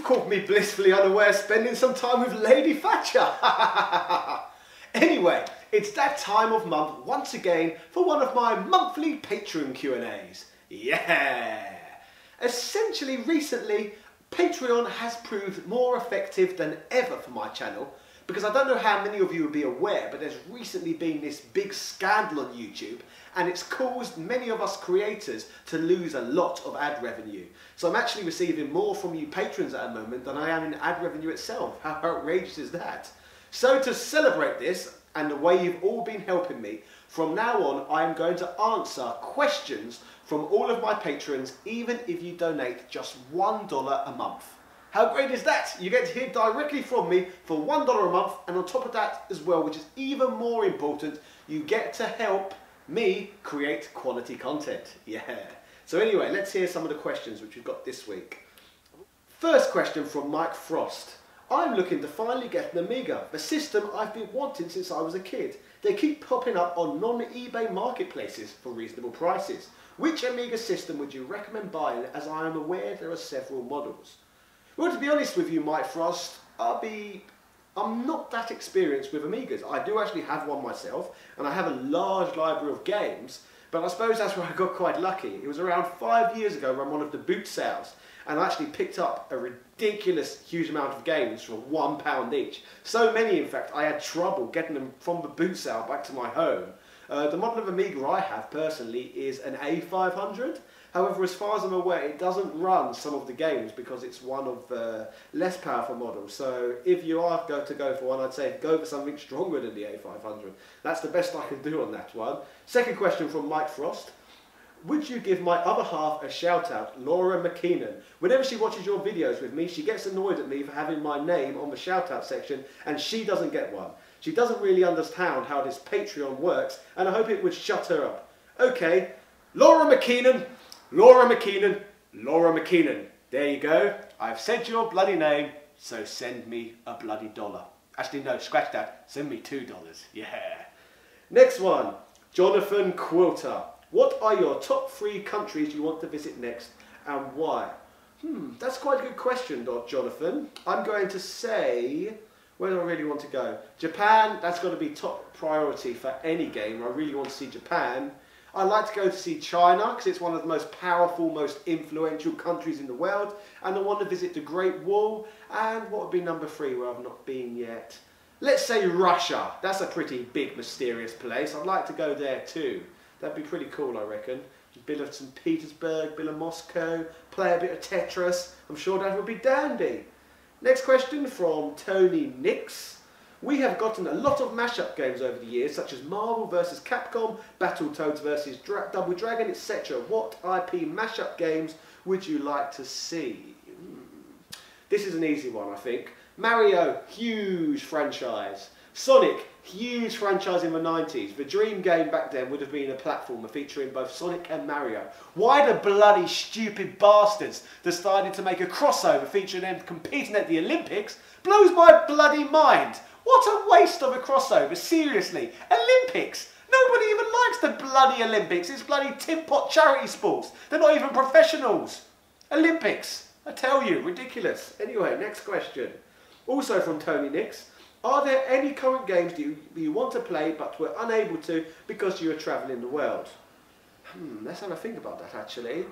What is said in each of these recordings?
caught me blissfully unaware spending some time with Lady Thatcher. Anyway, it's that time of month once again for one of my monthly Patreon Q&As. Yeah! Essentially, recently, Patreon has proved more effective than ever for my channel, because I don't know how many of you will be aware, but there's recently been this big scandal on YouTube, and it's caused many of us creators to lose a lot of ad revenue. So I'm actually receiving more from you patrons at the moment than I am in ad revenue itself. How outrageous is that? So to celebrate this, and the way you've all been helping me, from now on I'm going to answer questions from all of my patrons, even if you donate just $1 a month. How great is that? You get to hear directly from me for $1 a month, and on top of that as well, which is even more important, you get to help me create quality content. Yeah. So anyway, let's hear some of the questions which we've got this week. First question from Mike Frost. I'm looking to finally get an Amiga, the system I've been wanting since I was a kid. They keep popping up on non-eBay marketplaces for reasonable prices. Which Amiga system would you recommend buying, as I am aware there are several models? Well, to be honest with you, Mike Frost, I'm not that experienced with Amigas. I do actually have one myself, and I have a large library of games, but I suppose that's where I got quite lucky. It was around 5 years ago on one of the boot sales, and I actually picked up a ridiculous huge amount of games for £1 each. So many, in fact, I had trouble getting them from the boot sale back to my home. The model of Amiga I have personally is an A500. However, as far as I'm aware, it doesn't run some of the games because it's one of the less powerful models. So if you are going to go for one, I'd say go for something stronger than the A500. That's the best I can do on that one. Second question from Mike Frost. Would you give my other half a shout out, Laura McKeenan? Whenever she watches your videos with me, she gets annoyed at me for having my name on the shout out section, and she doesn't get one. She doesn't really understand how this Patreon works, and I hope it would shut her up. Okay, Laura McKeenan, Laura McKeenan, Laura McKeenan. There you go. I've said your bloody name, so send me a bloody dollar. Actually, no, scratch that. Send me $2. Yeah. Next one, Jonathan Quilter. What are your top 3 countries you want to visit next, and why? That's quite a good question, Jonathan. I'm going to say, where do I really want to go? Japan, that's got to be top priority for any game. I really want to see Japan. I'd like to go to see China, because it's one of the most powerful, most influential countries in the world. And I want to visit the Great Wall. And what would be number 3 where I've not been yet? Let's say Russia. That's a pretty big, mysterious place. I'd like to go there too. That'd be pretty cool, I reckon. A bit of St. Petersburg, a bit of Moscow, play a bit of Tetris. I'm sure that would be dandy. Next question from Tony Nix. We have gotten a lot of mashup games over the years, such as Marvel vs. Capcom, Battletoads vs. Double Dragon, etc. What IP mashup games would you like to see? This is an easy one, I think. Mario, huge franchise. Sonic, huge franchise in the 90s. The dream game back then would have been a platformer featuring both Sonic and Mario. Why the bloody stupid bastards decided to make a crossover featuring them competing at the Olympics blows my bloody mind. What a waste of a crossover, seriously. Olympics! Nobody even likes the bloody Olympics. It's bloody tin pot charity sports. They're not even professionals. Olympics, I tell you, ridiculous. Anyway, next question. Also from Tony Nix. Are there any current games that you want to play but were unable to because you are travelling the world? Let's have a think about that, actually.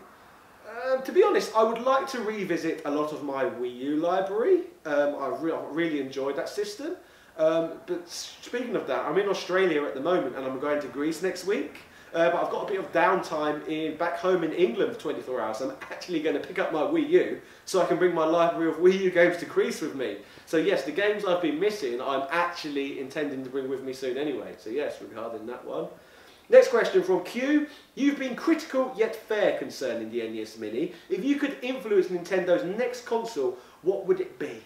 To be honest, I would like to revisit a lot of my Wii U library. I really enjoyed that system. But speaking of that, I'm in Australia at the moment and I'm going to Greece next week. But I've got a bit of downtime back home in England for 24 hours. I'm actually going to pick up my Wii U so I can bring my library of Wii U games to Greece with me. So yes, the games I've been missing, I'm actually intending to bring with me soon anyway. So yes, regarding that one. Next question from Q. You've been critical yet fair concerning the NES Mini. If you could influence Nintendo's next console, what would it be?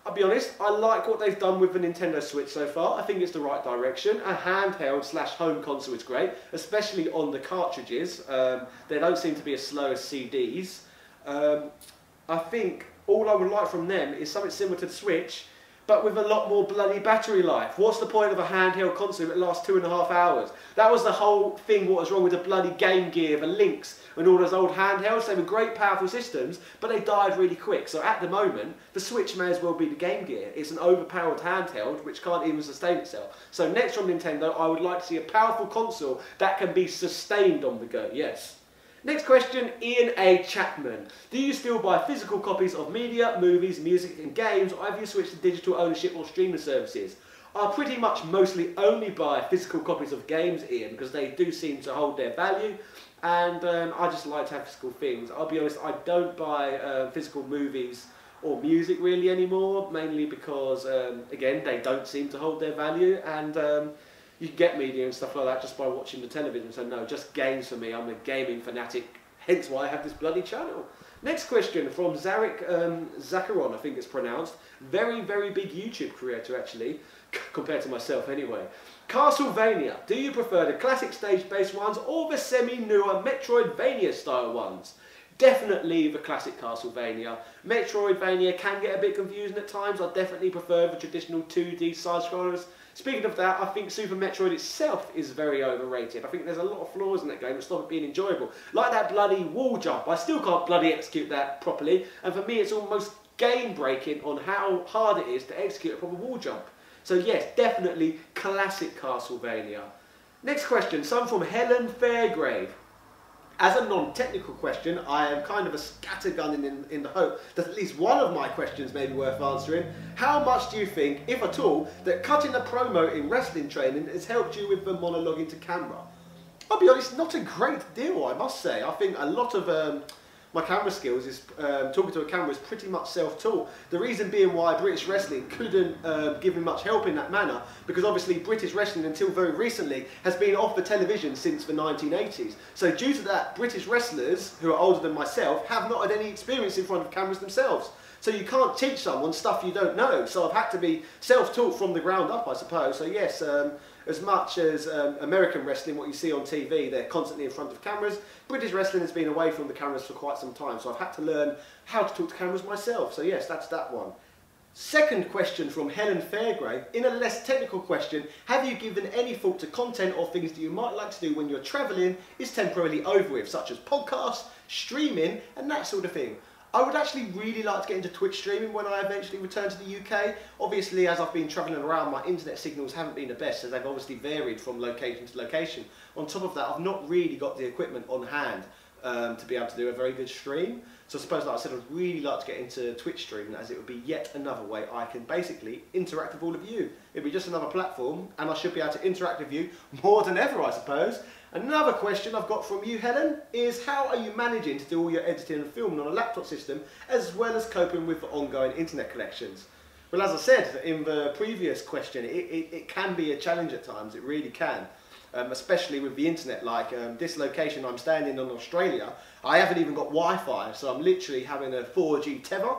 I'll be honest, I like what they've done with the Nintendo Switch so far. I think it's the right direction. A handheld / home console is great, especially on the cartridges. They don't seem to be as slow as CDs. I think all I would like from them is something similar to the Switch, but with a lot more bloody battery life. What's the point of a handheld console that lasts 2.5 hours? That was the whole thing, what was wrong with the bloody Game Gear, the Lynx, and all those old handhelds. They were great powerful systems, but they died really quick. So at the moment, the Switch may as well be the Game Gear. It's an overpowered handheld which can't even sustain itself. So next from Nintendo, I would like to see a powerful console that can be sustained on the go, yes. Next question, Ian A. Chapman. Do you still buy physical copies of media, movies, music and games, or have you switched to digital ownership or streaming services? I pretty much mostly only buy physical copies of games, Ian, because they do seem to hold their value, and I just like to have physical things. I'll be honest, I don't buy physical movies or music really anymore, mainly because, again, they don't seem to hold their value, and you can get media and stuff like that just by watching the television. So no, just games for me. I'm a gaming fanatic, hence why I have this bloody channel. Next question from Zarek Zakaron, I think it's pronounced. Very, very big YouTube creator actually, compared to myself anyway. Castlevania, do you prefer the classic stage-based ones or the semi-newer Metroidvania style ones? Definitely the classic Castlevania. Metroidvania can get a bit confusing at times. I definitely prefer the traditional 2D side-scrollers. Speaking of that, I think Super Metroid itself is very overrated. I think there's a lot of flaws in that game that stop it being enjoyable. Like that bloody wall jump. I still can't bloody execute that properly. And for me, it's almost game-breaking on how hard it is to execute a proper wall jump. So yes, definitely classic Castlevania. Next question, some from Helen Fairgrave. As a non-technical question, I am kind of a scattergun in the hope that at least one of my questions may be worth answering. How much do you think, if at all, that cutting a promo in wrestling training has helped you with the monologuing to camera? I'll be honest, not a great deal, I must say. I think a lot of my camera skills is talking to a camera is pretty much self-taught. The reason being why British wrestling couldn't give me much help in that manner, because obviously British wrestling until very recently has been off the television since the 1980s. So due to that, British wrestlers who are older than myself have not had any experience in front of cameras themselves. So you can't teach someone stuff you don't know. So I've had to be self-taught from the ground up, I suppose. So yes, as much as American wrestling, what you see on TV, they're constantly in front of cameras. British wrestling has been away from the cameras for quite some time, so I've had to learn how to talk to cameras myself. So yes, that's that one. Second question from Helen Fairgrave. In a less technical question, have you given any thought to content or things that you might like to do when you're travelling is temporarily over with, such as podcasts, streaming, and that sort of thing? I would actually really like to get into Twitch streaming when I eventually return to the UK. Obviously, as I've been travelling around, my internet signals haven't been the best, so they've obviously varied from location to location. On top of that, I've not really got the equipment on hand to be able to do a very good stream. So I suppose, like I said, I'd really like to get into Twitch streaming, as it would be yet another way I can basically interact with all of you. It'd be just another platform, and I should be able to interact with you more than ever, I suppose. Another question I've got from you, Helen, is how are you managing to do all your editing and filming on a laptop system, as well as coping with the ongoing internet connections? Well, as I said in the previous question, it can be a challenge at times, it really can. Especially with the internet, like this location I'm standing in Australia, I haven't even got Wi-Fi, so I'm literally having a 4G tether,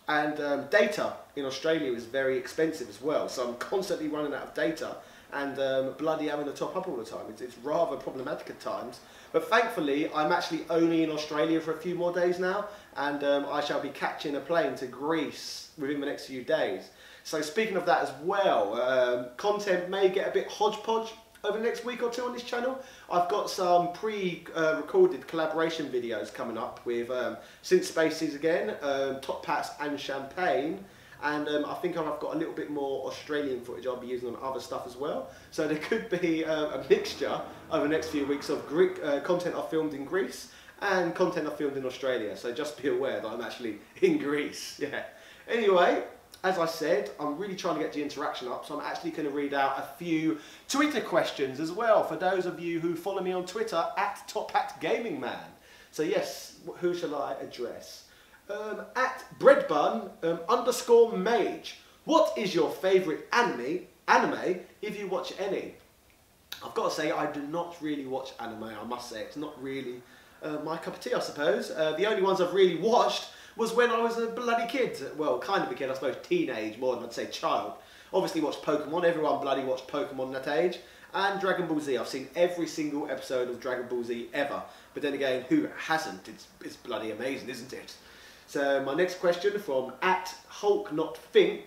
and data in Australia is very expensive as well, so I'm constantly running out of data, and bloody having to top up all the time. It's rather problematic at times, but thankfully I'm actually only in Australia for a few more days now, and I shall be catching a plane to Greece within the next few days. So speaking of that as well, content may get a bit hodgepodge over the next week or two on this channel. I've got some pre-recorded collaboration videos coming up with Synth Spaces again, Top Hats and Champagne, and I think I've got a little bit more Australian footage I'll be using on other stuff as well. So there could be a mixture over the next few weeks of content I've filmed in Greece and content I've filmed in Australia. So just be aware that I'm actually in Greece. Yeah. Anyway, as I said, I'm really trying to get the interaction up, so I'm actually going to read out a few Twitter questions as well for those of you who follow me on Twitter at TopHatGamingMan. So yes, who shall I address? At breadbun _ mage. What is your favourite anime if you watch any? I've got to say I do not really watch anime, I must say. It's not really my cup of tea, I suppose. The only ones I've really watched was when I was a bloody kid. Well, kind of a kid, I suppose, teenage more than I'd say child. Obviously watched Pokemon, everyone bloody watched Pokemon at that age. And Dragon Ball Z, I've seen every single episode of Dragon Ball Z ever. But then again, who hasn't? It's bloody amazing, isn't it? So my next question from at @HulkNotThink.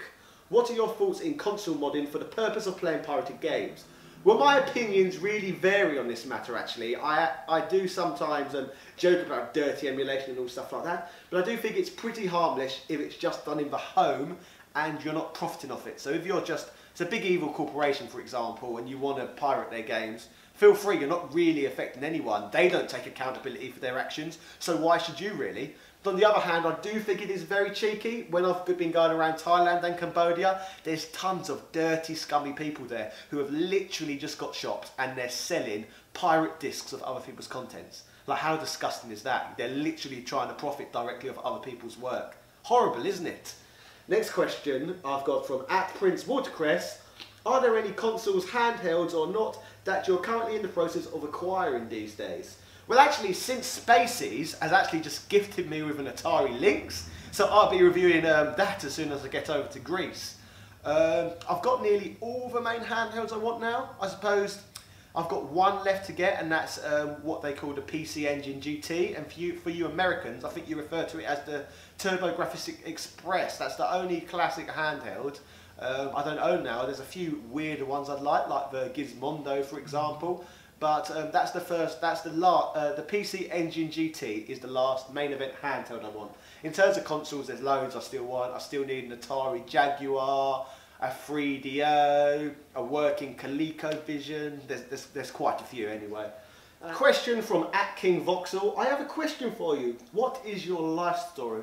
What are your thoughts in console modding for the purpose of playing pirated games? Well, my opinions really vary on this matter, actually. I do sometimes joke about dirty emulation and all stuff like that, but I do think it's pretty harmless if it's just done in the home and you're not profiting off it. So if you're just, it's a big evil corporation, for example, and you want to pirate their games, feel free, you're not really affecting anyone. They don't take accountability for their actions, so why should you really? But on the other hand, I do think it is very cheeky. When I've been going around Thailand and Cambodia, there's tons of dirty, scummy people there who have literally just got shops and they're selling pirate discs of other people's contents. Like, how disgusting is that? They're literally trying to profit directly off other people's work. Horrible, isn't it? Next question I've got from @PrinceWatercress. Are there any consoles, handhelds or not, that you're currently in the process of acquiring these days? Well, actually, since Spaces has actually just gifted me with an Atari Lynx, so I'll be reviewing that as soon as I get over to Greece. I've got nearly all the main handhelds I want now. I suppose I've got one left to get, and that's what they call the PC Engine GT. And for you Americans, I think you refer to it as the TurboGrafx Express. That's the only classic handheld I don't own now. There's a few weirder ones I'd like the Gizmondo, for example. But that's the PC Engine GT is the last main event handheld I want. In terms of consoles, there's loads I still want. I still need an Atari Jaguar, a 3DO, a working ColecoVision. There's quite a few anyway. Question from @KingVoxel. I have a question for you. What is your life story?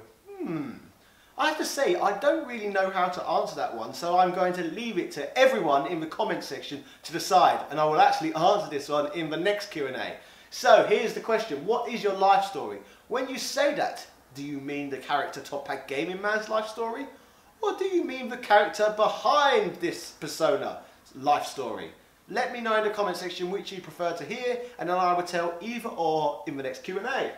I have to say, I don't really know how to answer that one, so I'm going to leave it to everyone in the comment section to decide, and I will actually answer this one in the next Q&A. So here's the question: what is your life story? When you say that, do you mean the character Top Hat Gaming Man's life story? Or do you mean the character behind this persona life story? Let me know in the comment section which you prefer to hear, and then I will tell either or in the next Q&A.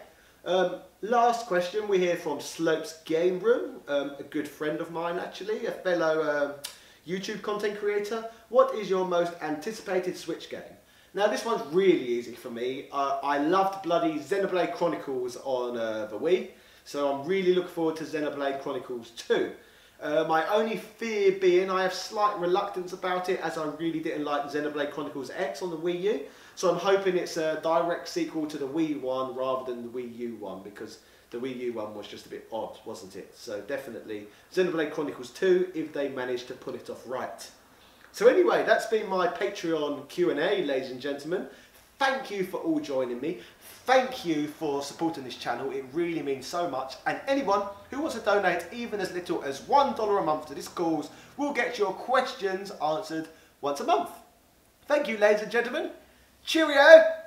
Last question we hear from Slopes Game Room, a good friend of mine actually, a fellow YouTube content creator. What is your most anticipated Switch game? Now this one's really easy for me. I loved bloody Xenoblade Chronicles on the Wii, so I'm really looking forward to Xenoblade Chronicles 2. My only fear being I have slight reluctance about it, as I really didn't like Xenoblade Chronicles X on the Wii U. So I'm hoping it's a direct sequel to the Wii one rather than the Wii U one, because the Wii U one was just a bit odd, wasn't it? So definitely Xenoblade Chronicles 2 if they manage to pull it off right. So anyway, that's been my Patreon Q&A, ladies and gentlemen. Thank you for all joining me. Thank you for supporting this channel. It really means so much. And anyone who wants to donate even as little as $1 a month to this cause will get your questions answered once a month. Thank you, ladies and gentlemen. Cheerio!